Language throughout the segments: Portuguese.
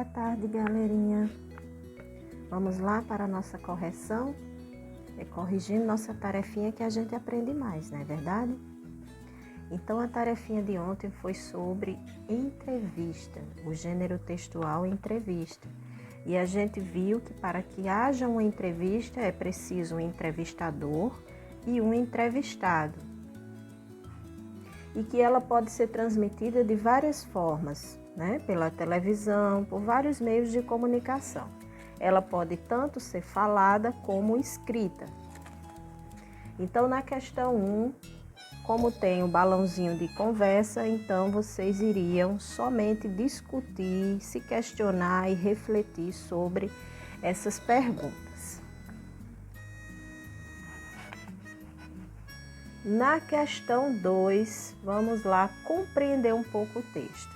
Boa tarde, galerinha. Vamos lá para a nossa correção? É corrigindo nossa tarefinha que a gente aprende mais, não é verdade? Então, a tarefinha de ontem foi sobre entrevista, o gênero textual entrevista. E a gente viu que para que haja uma entrevista é preciso um entrevistador e um entrevistado. E que ela pode ser transmitida de várias formas, né? Pela televisão, por vários meios de comunicação. Ela pode tanto ser falada como escrita. Então, na questão 1, como tem o balãozinho de conversa, então vocês iriam somente discutir, se questionar e refletir sobre essas perguntas. Na questão 2, vamos lá compreender um pouco o texto.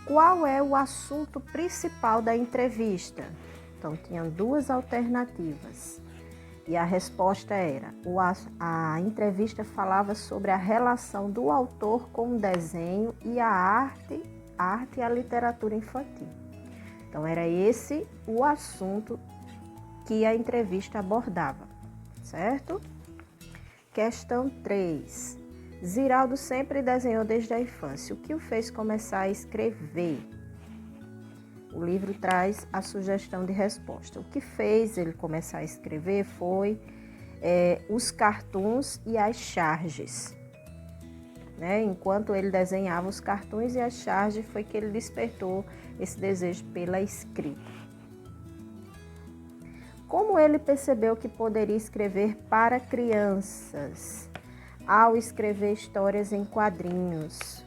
Qual é o assunto principal da entrevista? Então, tinham duas alternativas. E a resposta era, a entrevista falava sobre a relação do autor com o desenho e a arte e a literatura infantil. Então, era esse o assunto que a entrevista abordava, certo? Questão 3. Ziraldo sempre desenhou desde a infância. O que o fez começar a escrever? O livro traz a sugestão de resposta. O que fez ele começar a escrever foi os cartoons e as charges. Né? Enquanto ele desenhava os cartoons e as charges, foi que ele despertou esse desejo pela escrita. Como ele percebeu que poderia escrever para crianças ao escrever histórias em quadrinhos?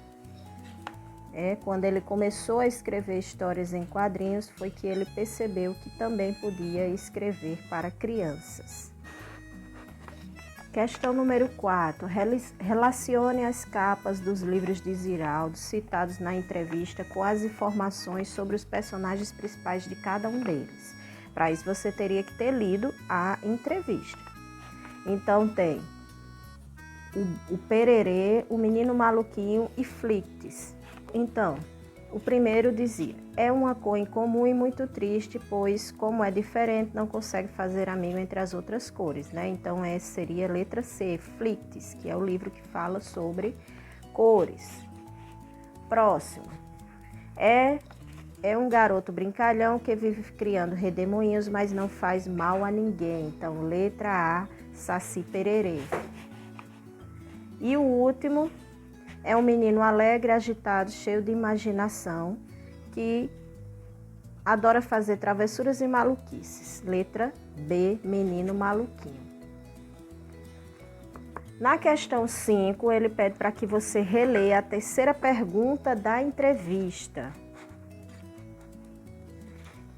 Quando ele começou a escrever histórias em quadrinhos, foi que ele percebeu que também podia escrever para crianças. Questão número 4. Relacione as capas dos livros de Ziraldo citados na entrevista com as informações sobre os personagens principais de cada um deles. Para isso, você teria que ter lido a entrevista. Então, tem o Pererê, o Menino Maluquinho e Flicts. Então, o primeiro dizia, é uma cor incomum e muito triste, pois, como é diferente, não consegue fazer amigo entre as outras cores, né? Então, essa seria a letra C, Flicts, que é o livro que fala sobre cores. Próximo. É um garoto brincalhão que vive criando redemoinhos, mas não faz mal a ninguém. Então, letra A, Saci Pererê. E o último é um menino alegre, agitado, cheio de imaginação, que adora fazer travessuras e maluquices. Letra B, Menino Maluquinho. Na questão 5, ele pede para que você releia a terceira pergunta da entrevista.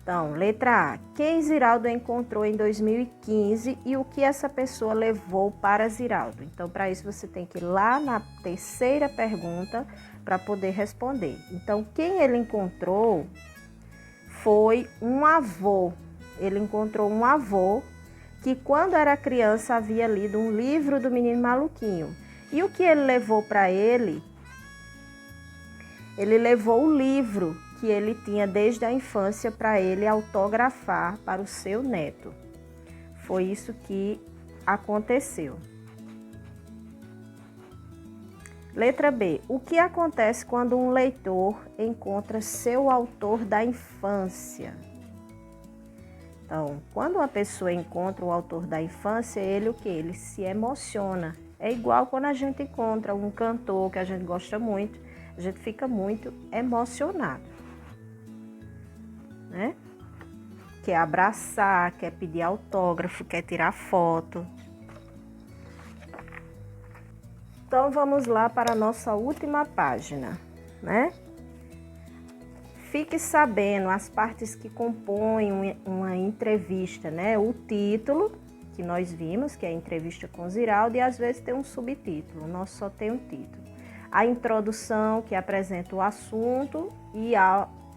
Então, letra A. Quem Ziraldo encontrou em 2015 e o que essa pessoa levou para Ziraldo? Então, para isso, você tem que ir lá na terceira pergunta para poder responder. Então, quem ele encontrou foi um avô. Ele encontrou um avô que, quando era criança, havia lido um livro do Menino Maluquinho. E o que ele levou para ele? Ele levou o livro que ele tinha desde a infância para ele autografar para o seu neto. Foi isso que aconteceu. Letra B. O que acontece quando um leitor encontra seu autor da infância? Então, quando uma pessoa encontra o autor da infância, ele Ele se emociona. É igual quando a gente encontra um cantor que a gente gosta muito, a gente fica muito emocionado. Né? Quer abraçar, quer pedir autógrafo, quer tirar foto. Então, vamos lá para a nossa última página, né? Fique sabendo as partes que compõem uma entrevista, né? O título, que nós vimos, que é a entrevista com Ziraldo, e às vezes tem um subtítulo, o nosso só tem um título. A introdução, que apresenta o assunto, e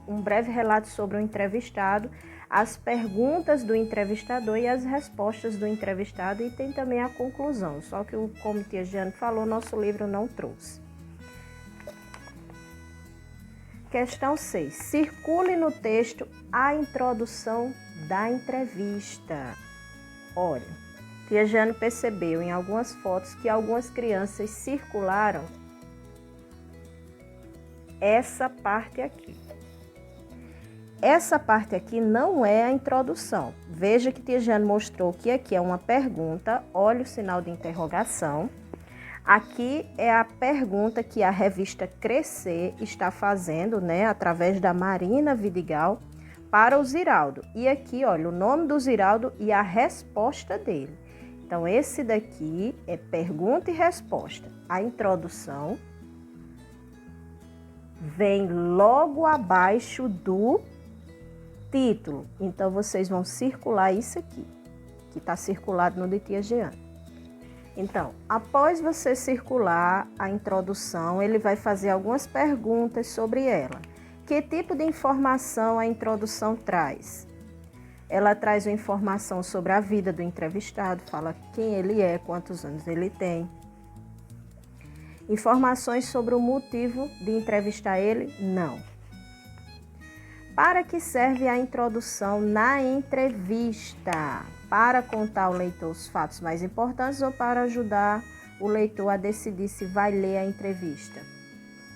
um breve relato sobre o entrevistado, as perguntas do entrevistador e as respostas do entrevistado, e tem também a conclusão, só que como Tia Jeane falou, nosso livro não trouxe. Questão 6. Circule no texto a introdução da entrevista. Olha, tia Jane percebeu em algumas fotos que algumas crianças circularam essa parte aqui. Essa parte aqui não é a introdução. Veja que tia Jane mostrou que aqui é uma pergunta, olha o sinal de interrogação. Aqui é a pergunta que a revista Crescer está fazendo, né, através da Marina Vidigal, para o Ziraldo. E aqui, olha, o nome do Ziraldo e a resposta dele. Então, esse daqui é pergunta e resposta. A introdução vem logo abaixo do título. Então, vocês vão circular isso aqui, que está circulado no de tia Jeane. Então, após você circular a introdução, ele vai fazer algumas perguntas sobre ela. Que tipo de informação a introdução traz? Ela traz uma informação sobre a vida do entrevistado, fala quem ele é, quantos anos ele tem. Informações sobre o motivo de entrevistar ele? Não. Para que serve a introdução na entrevista? Para contar ao leitor os fatos mais importantes ou para ajudar o leitor a decidir se vai ler a entrevista?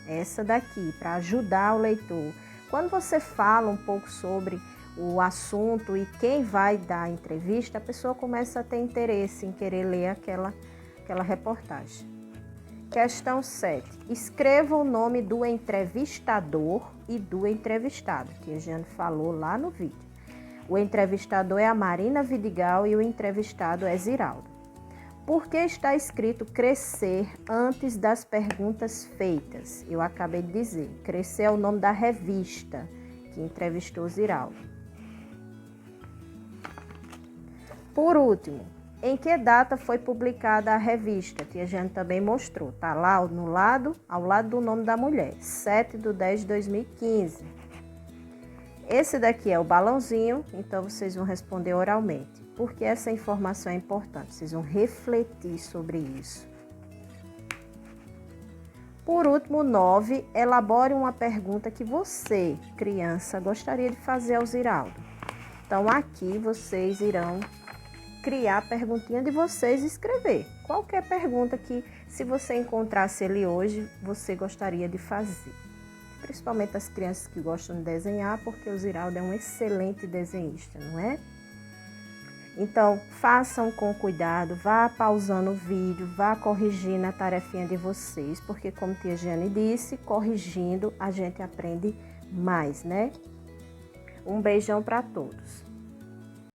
Essa daqui, para ajudar o leitor. Quando você fala um pouco sobre o assunto e quem vai dar a entrevista, a pessoa começa a ter interesse em querer ler aquela reportagem. Questão 7. Escreva o nome do entrevistador e do entrevistado, que a Jeane falou lá no vídeo. O entrevistador é a Marina Vidigal e o entrevistado é Ziraldo. Por que está escrito Crescer antes das perguntas feitas? Eu acabei de dizer. Crescer é o nome da revista que entrevistou Ziraldo. Por último, em que data foi publicada a revista? Que a gente também mostrou. Está lá ao lado do nome da mulher, 7/10/2015. Esse daqui é o balãozinho, então vocês vão responder oralmente. Porque essa informação é importante, vocês vão refletir sobre isso. Por último, 9, elabore uma pergunta que você, criança, gostaria de fazer ao Ziraldo. Então, aqui vocês irão criar a perguntinha de vocês e escrever. Qualquer pergunta que, se você encontrasse ele hoje, você gostaria de fazer. Principalmente as crianças que gostam de desenhar, porque o Ziraldo é um excelente desenhista, não é? Então, façam com cuidado, vá pausando o vídeo, vá corrigindo a tarefinha de vocês, porque como tia Jeane disse, corrigindo a gente aprende mais, né? Um beijão para todos.